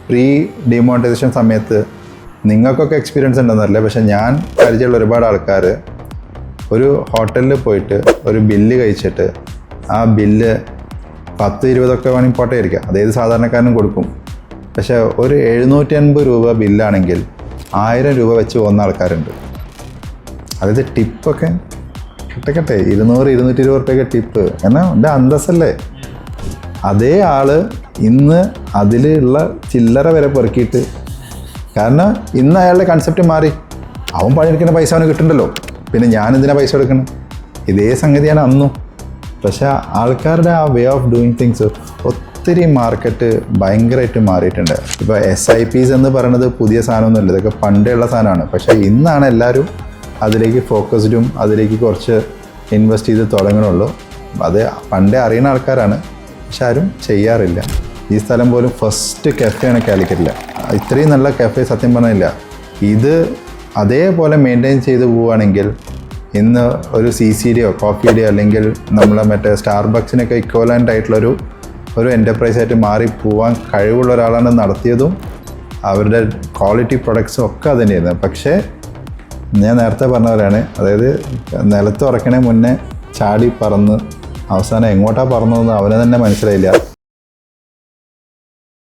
Pre demonetisation സമയത്ത് നിങ്ങൾക്കൊക്കെ experience ഉണ്ടെന്നറിയില്ല, പക്ഷെ ഞാൻ പരിചയമുള്ള ഒരുപാട് ആൾക്കാർ ഒരു ഹോട്ടലിൽ പോയിട്ട് ഒരു ബില്ല് കഴിച്ചിട്ട് ആ ബില്ല് 10-20 വേണമെങ്കിൽ പോട്ടെ ആയിരിക്കാം, അതേത് സാധാരണക്കാരനും കൊടുക്കും. പക്ഷേ ഒരു 750 രൂപ ബില്ലാണെങ്കിൽ 1000 രൂപ വെച്ച് പോകുന്ന ആൾക്കാരുണ്ട്. അതായത് ടിപ്പൊക്കെ കിട്ടക്കട്ടെ 200-220 രൂപയൊക്കെ ടിപ്പ്, എന്നാൽ എൻ്റെ അന്തസ്സല്ലേ. അതേ ആൾ ഇന്ന് അതിലുള്ള ചില്ലറ വരെ പെറുക്കിയിട്ട്, കാരണം ഇന്ന് അയാളുടെ കൺസെപ്റ്റ് മാറി. അവൻ പണിയെടുക്കുന്ന പൈസ അവന് കിട്ടുന്നുണ്ടല്ലോ, പിന്നെ ഞാനെന്തിനാ പൈസ എടുക്കണം? ഇതേ സംഗതിയാണ് അന്നും. പക്ഷേ ആൾക്കാരുടെ ആ വേ ഓഫ് ഡൂയിങ് തിങ്സ് ഒത്തിരി മാർക്കറ്റ് ഭയങ്കരമായിട്ട് മാറിയിട്ടുണ്ട്. ഇപ്പോൾ SIPs എന്ന് പറയുന്നത് പുതിയ സാധനമൊന്നുമില്ല, ഇതൊക്കെ പണ്ടേ ഉള്ള സാധനമാണ്. പക്ഷേ ഇന്നാണ് എല്ലാവരും അതിലേക്ക് ഫോക്കസ്ഡും അതിലേക്ക് കുറച്ച് ഇൻവെസ്റ്റ് ചെയ്ത് തുടങ്ങണുള്ളൂ. അത് പണ്ടേ അറിയുന്ന ആൾക്കാരാണ്, പക്ഷെ ആരും ചെയ്യാറില്ല. ഈ സ്ഥലം പോലും ഫസ്റ്റ് കഫേയാണ് കാലിക്കറ്റിൽ. ഇത്രയും നല്ല കഫേ സത്യം പറഞ്ഞില്ല. ഇത് അതേപോലെ മെയിൻറ്റെയിൻ ചെയ്ത് പോവുകയാണെങ്കിൽ ഇന്ന് ഒരു CCDയോ കോഫിയുടെയോ അല്ലെങ്കിൽ നമ്മളെ മറ്റേ സ്റ്റാർബക്സിനൊക്കെ ഇക്വലൻ്റ് ആയിട്ടുള്ളൊരു എൻ്റർപ്രൈസായിട്ട് മാറി പോവാൻ കഴിവുള്ള ഒരാളാണ് നടത്തിയതും. അവരുടെ ക്വാളിറ്റി പ്രൊഡക്ട്സും ഒക്കെ അത് തന്നെയായിരുന്നു. പക്ഷേ ഞാൻ നേരത്തെ പറഞ്ഞ പോലെയാണ്, അതായത് നിലത്ത് ഉറക്കണേ മുന്നേ ചാടി പറന്ന് അവസാനം എങ്ങോട്ടാണ് പറന്നതെന്ന് അവന് തന്നെ മനസ്സിലായില്ല.